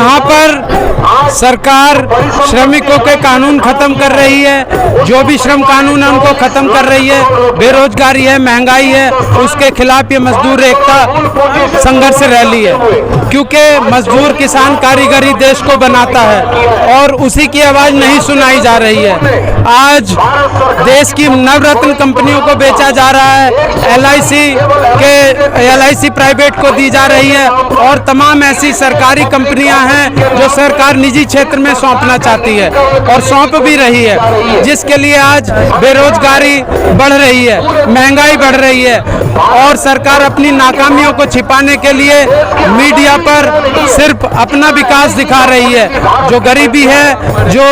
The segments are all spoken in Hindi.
यहाँ पर सरकार श्रमिकों के कानून खत्म कर रही है, जो भी श्रम कानून है उनको खत्म कर रही है। बेरोजगारी है, महंगाई है, उसके खिलाफ ये मजदूर एकता संघर्ष रैली है, क्योंकि मजदूर किसान कारीगरी देश को बनाता है और उसी की आवाज नहीं सुनाई जा रही है। आज देश की नवरत्न कंपनियों को बेचा जा रहा है, LIC प्राइवेट को दी जा रही है और तमाम ऐसी सरकारी कंपनियां हैं जो सरकार निजी क्षेत्र में सौंपना चाहती है और सौंप भी रही है, जिसके लिए आज बेरोजगारी बढ़ रही है, महंगाई बढ़ रही है और सरकार अपनी नाकामियों को छिपाने के लिए मीडिया पर सिर्फ अपना विकास दिखा रही है। जो गरीबी है, जो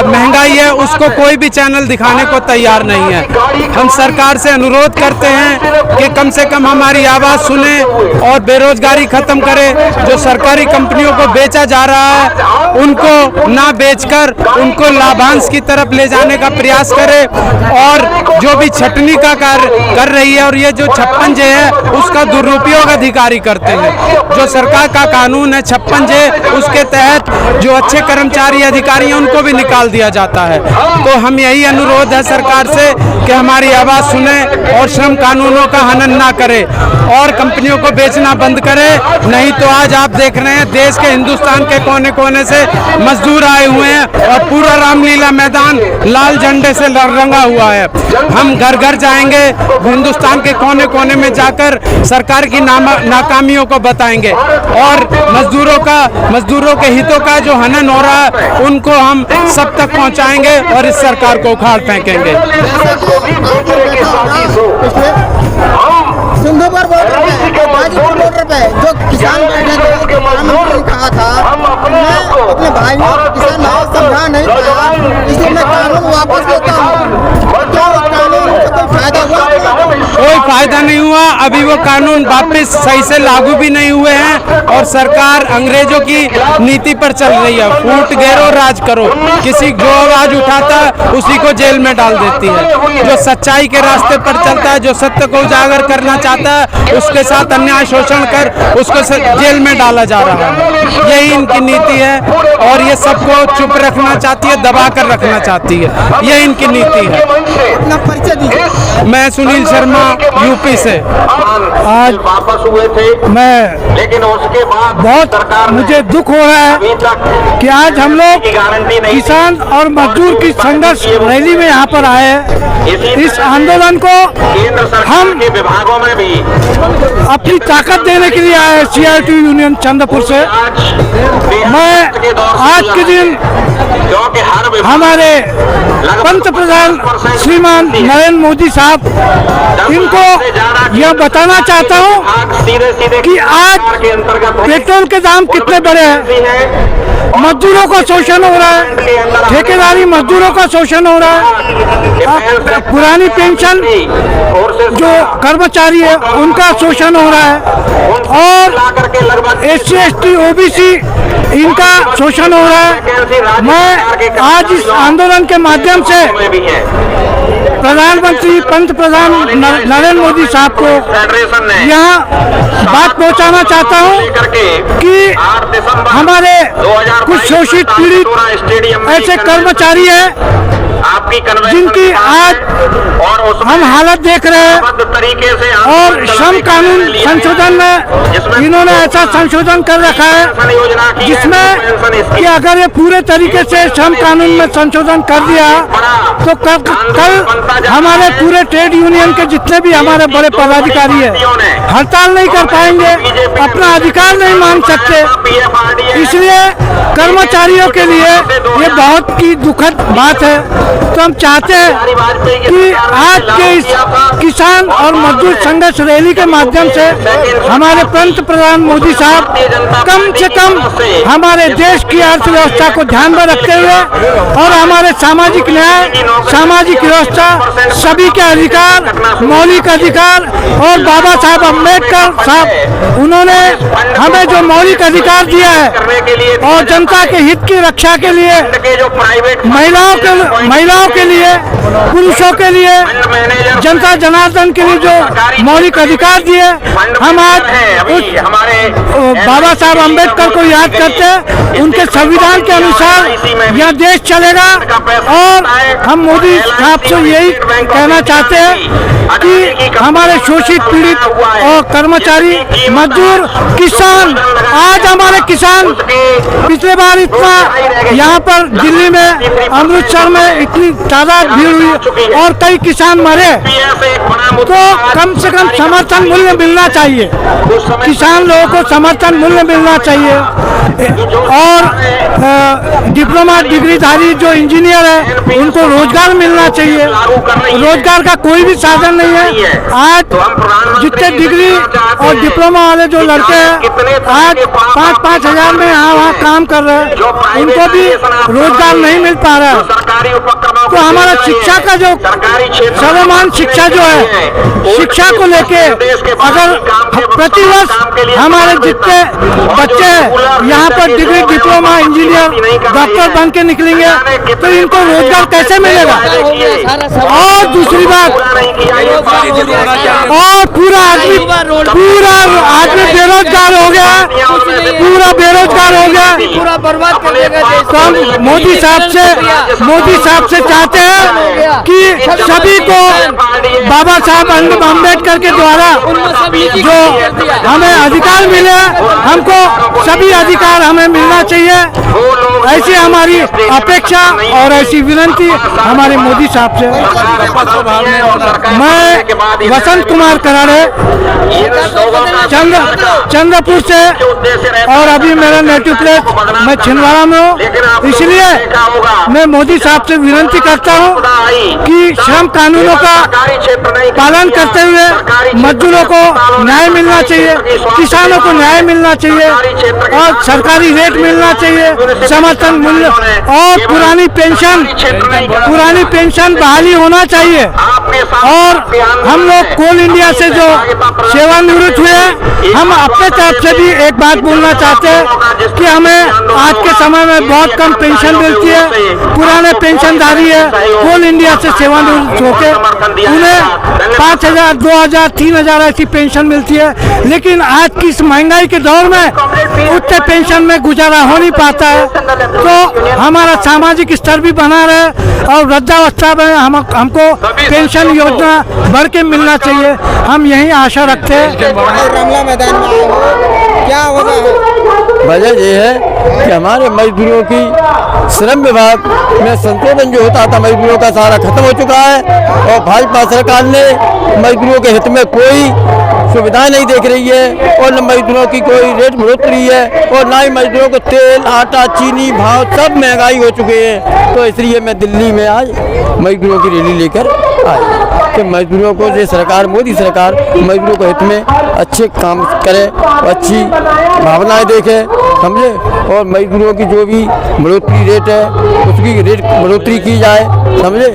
महंगाई है, उसको कोई भी चैनल दिखाने को तैयार नहीं है। हम सरकार से अनुरोध करते हैं कि कम से कम हमारी आवाज सुने और बेरोजगारी खत्म करे। जो सरकारी कंपनियों को बेचा जा रहा है उनको ना बेचकर उनको लाभांश की तरफ ले जाने का प्रयास करे और जो भी छटनी का कार्य कर रही है और ये जो 56J है उसका दुरुपयोग अधिकारी करते हैं। जो सरकार का कानून है 56J, उसके तहत जो अच्छे कर्मचारी अधिकारी हैं उनको भी निकाल दिया जाता है। तो हम यही अनुरोध है सरकार से कि हमारी आवाज सुने और श्रम कानूनों का हनन ना करे और कंपनियों को बेचना बंद करे। नहीं तो आज आप देख रहे हैं देश के हिंदुस्तान के कोने कोने से मजदूर आए हुए हैं और पूरा रामलीला मैदान लाल झंडे से रंगा हुआ है। हम घर घर जाएंगे, हिंदुस्तान के कोने कोने में जाकर सरकार की नाकामियों को बताएंगे और मजदूरों के हितों का जो हनन हो रहा है उनको हम सब तक पहुंचाएंगे और इस सरकार को उखाड़ फेंकेंगे। सिंधुपुर बॉर्डर पे जो किसान बैठे थे, प्रधानमंत्री ने कहा था मैं अपने भाई किसान भाई समझा नहीं पाया, इसलिए मैं कानून वापस लेता हूँ। क्या कानून का कोई फायदा हुआ? कोई फायदा नहीं हुआ। अभी वो कानून वापस सही से लागू भी नहीं हुए हैं और सरकार अंग्रेजों की नीति पर चल रही है। फूट घेरो राज करो, किसी जो आवाज उठाता है उसी को जेल में डाल देती है। जो सच्चाई के रास्ते पर चलता है, जो सत्य को उजागर करना चाहता है, उसके साथ अन्याय शोषण कर उसको जेल में डाला जा रहा है। यही इनकी नीति है और ये सबको चुप रखना चाहती है, दबा कर रखना चाहती है। यही इनकी नीति है। अपना परिचय दीजिए। मैं सुनील शर्मा, यूपी से। आज वापस हुए थे, मैं लेकिन उसके बाद बहुत मुझे दुख हो रहा है कि आज हम लोग किसान और मजदूर की संघर्ष रैली में यहाँ पर आए हैं। इस आंदोलन को हम विभागों में भी अपनी ताकत देने के लिए आए हैं। CIT यूनियन चंद्रपुर से मैं आज के दिन हमारे पंत प्रधान श्रीमान नरेंद्र मोदी साहब, इनको यह बताना चाहता हूं कि आज पेट्रोल के दाम कितने बढ़े हैं, मजदूरों का शोषण हो रहा है, ठेकेदारी मजदूरों का शोषण हो रहा है, पुरानी पेंशन जो कर्मचारी है उनका शोषण हो रहा है और SC ST OBC इनका शोषण हो रहा है। मैं आज इस आंदोलन के माध्यम से प्रधानमंत्री पंत प्रधान नरेंद्र मोदी साहब को यहाँ बात पहुँचाना चाहता हूँ कि हमारे कुछ शोषित पीड़ित ऐसे कर्मचारी हैं जिनकी आज हम हालत देख रहे हैं और श्रम कानून संशोधन में इन्होंने ऐसा संशोधन कर रखा है जिसमें कि अगर ये पूरे तरीके से श्रम कानून में संशोधन कर दिया तो कल हमारे पूरे ट्रेड यूनियन के जितने भी हमारे बड़े पदाधिकारी हैं हड़ताल नहीं कर पाएंगे, अपना अधिकार नहीं मांग सकते। इसलिए कर्मचारियों के लिए ये बहुत की दुखद बात है। तो हम चाहते हैं कि आज के इस किसान और मजदूर संघर्ष रैली के माध्यम से हमारे पंत प्रधान मोदी साहब कम से कम हमारे देश की अर्थव्यवस्था को ध्यान में रखते हुए और हमारे सामाजिक न्याय, सामाजिक व्यवस्था, सभी के अधिकार, मौलिक अधिकार और बाबा साहब अम्बेडकर साहब उन्होंने हमें जो मौलिक अधिकार दिया है और जनता के हित की रक्षा के लिए महिलाओं के लिए, पुरुषों के लिए, जनता जनार्दन के लिए जो मौलिक अधिकार दिए, हम आज उस बाबा साहब अम्बेडकर को याद करते हैं। उनके संविधान के अनुसार यह देश चलेगा और हम मोदी साहब से यही कहना चाहते हैं कि हमारे शोषित, पीड़ित और कर्मचारी, मजदूर, किसान, आज हमारे किसान पिछले बार इतना यहाँ पर दिल्ली में, अमृतसर में इतनी तादाद भीड़ हुई और कई किसान मरे, तो कम से कम समर्थन मूल्य मिलना चाहिए। किसान लोगों को समर्थन मूल्य मिलना चाहिए और डिप्लोमा डिग्रीधारी जो इंजीनियर है उनको रोजगार मिलना चाहिए। रोजगार का कोई भी साधन नहीं है। आज जितने डिग्री और डिप्लोमा वाले जो लड़के हैं आज 5-5 हजार में यहाँ वहाँ काम कर रहे हैं, उनको भी रोजगार नहीं मिल पा रहा है। तो हमारा शिक्षा का जो सर्वमान शिक्षा जो है, शिक्षा को लेके अगर प्रतिवर्ष हमारे जितने बच्चे यहाँ पर डिग्री, डिप्लोमा, इंजीनियर, डॉक्टर बन के निकलेंगे तो इनको रोजगार कैसे मिलेगा? और दूसरी बात, और पूरा आदमी बेरोजगार हो गया, पूरा बेरोजगार हो गया। पूरा बर्बाद कर देगा देश। तो हम मोदी साहब से चाहते हैं कि सभी को बाबा साहब अम्बेडकर के द्वारा जो हमें अधिकार मिले, हमको सभी अधिकार हमें मिलना चाहिए। ऐसी हमारी अपेक्षा और ऐसी विनती हमारे मोदी साहब से। मैं वसंत कुमार कराड़े चंद्रपुर से, और अभी मेरा नेटिव प्लेस मैं छिंदवाड़ा में हूँ। इसलिए मैं मोदी साहब से विनती करता हूँ कि श्रम कानूनों का पालन करते हुए मजदूरों को न्याय मिलना चाहिए, किसानों को न्याय मिलना चाहिए और सरकारी रेट मिलना चाहिए, समर्थन मूल्य, और पुरानी पेंशन बहाली होना चाहिए। और हम लोग कोल इंडिया से जो सेवानिवृत्त हुए, हम अपने तरफ से भी एक बात बोलना चाहते हैं कि हमें आज के समय में बहुत कम पेंशन मिलती है। पुराने पेंशनधारी है, कोल इंडिया से सेवानिवृत्त होकर उन्हें 5,000, 2,000, 3,000 ऐसी पेंशन मिलती है। लेकिन आज की इस महंगाई के दौर में उतने पेंशन में गुजारा हो नहीं पाता है। तो हमारा सामाजिक स्तर भी बना रहे और वृद्धावस्था में हमको पेंशन योजना बढ़ के मिलना चाहिए। हम यही आशा रखते हैं। रामला मैदान में आए हो, क्या वजह है? वजह ये है कि हमारे मजदूरों की श्रम विभाग में संशोधन जो होता था मजदूरों का सारा खत्म हो चुका है और भाजपा सरकार ने मजदूरों के हित में कोई सुविधाएं नहीं देख रही है और न मजदूरों की कोई रेट बढ़ोतरी है और ना ही मजदूरों को तेल, आटा, चीनी भाव सब महंगाई हो चुके हैं। तो इसलिए मैं दिल्ली में आज मजदूरों की रैली लेकर आया कि मजदूरों को ये सरकार, मोदी सरकार मजदूरों के हित में अच्छे काम करे, अच्छी भावनाएं देखे, समझे, और मजदूरों की जो भी बढ़ोतरी रेट है उसकी रेट बढ़ोतरी की जाए, समझे।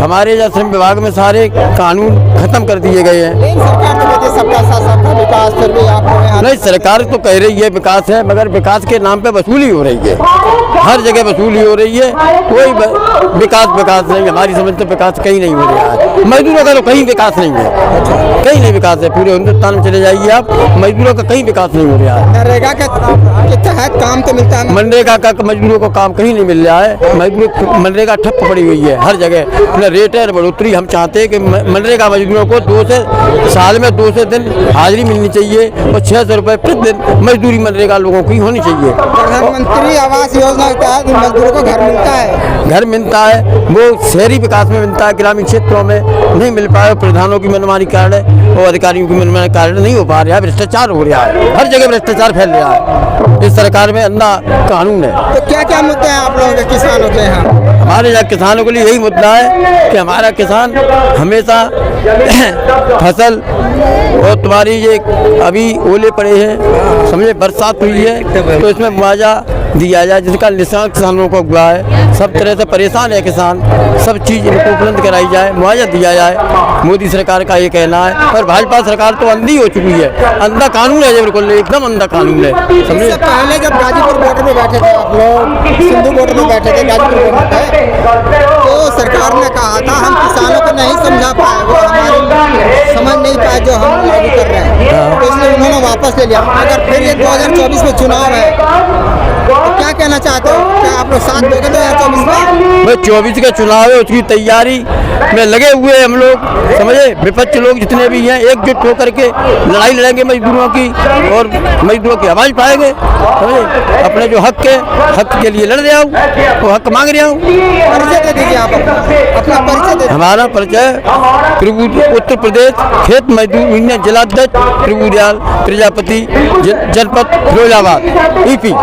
हमारे यहाँ श्रम विभाग में सारे कानून खत्म कर दिए गए हैं। सरकार तो कहती है सबका साथ सबका विकास, फिर भी आप नहीं, सरकार तो कह रही है विकास है, मगर विकास के नाम पे वसूली हो रही है, हर जगह वसूली हो रही है। कोई विकास नहीं, हमारी समझ तो विकास कहीं नहीं हो रहा है। मजदूरों का तो कहीं विकास नहीं है, कहीं नहीं विकास है। पूरे हिंदुस्तान में चले जाइए आप, मजदूरों का कहीं विकास नहीं हो रहा है। नरेगा के तहत काम तो मिलता है, मनरेगा का मजदूरों को काम कहीं नहीं मिल रहा है। मजदूर मनरेगा ठप पड़ी हुई है हर जगह, न रेट है बढ़ोतरी। हम चाहते हैं कि मनरेगा मजदूरों को साल में 200 दिन हाजिरी मिलनी चाहिए और 600 रुपये प्रतिदिन मजदूरी मनरेगा लोगों की होनी चाहिए। प्रधानमंत्री आवास योजना के तहत मजदूरों को घर मिलता है, घर मिलता है, वो शहरी विकास में मिलता है, ग्रामीण क्षेत्रों में नहीं मिल पाया। प्रधानों की मनमानी कारण और अधिकारियों की मनमानी कारण नहीं हो पा रहा है। भ्रष्टाचार हो रहा है, हर जगह भ्रष्टाचार फैल रहा है। इस सरकार में अंधा कानून है। तो क्या क्या मुद्दे हैं आप लोगों के किसानों के यहाँ? हमारे यहाँ किसानों के लिए यही मुद्दा है कि हमारा किसान हमेशा फसल और तुम्हारी ये अभी ओले पड़े हैं, समझे, बरसात हुई है तो इसमें मुआवजा दिया जाए, जिसका निशान किसानों को हुआ है। सब तरह से परेशान है किसान, सब चीज़ इनको उपलब्ध कराई जाए, मुआवजा दिया जाए, मोदी सरकार का ये कहना है। पर भाजपा सरकार तो अंधी हो चुकी है, अंधा कानून है, बिल्कुल एकदम अंधा कानून है। इससे पहले जब गाजीपुर बॉर्डर में बैठे थे आप लोग, सिंधु बॉर्डर में बैठे थे गाजीपुर बॉर्डर पे, तो सरकार ने कहा था हम किसानों को नहीं समझा पाए, वो हमारी समझ नहीं पाए जो हम लागू कर रहे हैं, तो इसलिए उन्होंने वापस ले लिया। अगर फिर ये 2024 में चुनाव है तो क्या कहना चाहते हो, क्या आप लोग साथ दोगे 2024 में? भाई 24 का चुनाव है, उसकी तैयारी में लगे हुए हैं हम लोग, समझे। विपक्ष लोग जितने भी हैं एकजुट होकर के लड़ाई लड़ेंगे मजदूरों की, और मजदूरों की आवाज़ पाएंगे, समझे। अपने जो हक है, हक के लिए लड़ रहा हूँ, तो हक मांग रहा हूँ। परिचय दे दीजिए आप अपना परिचय दे। हमारा परिचय उत्तर प्रदेश खेत मजदूर यूनियन जिलाध्यक्ष प्रभुदयाल प्रजापति, जनपद फिरोजाबाद, ईपी।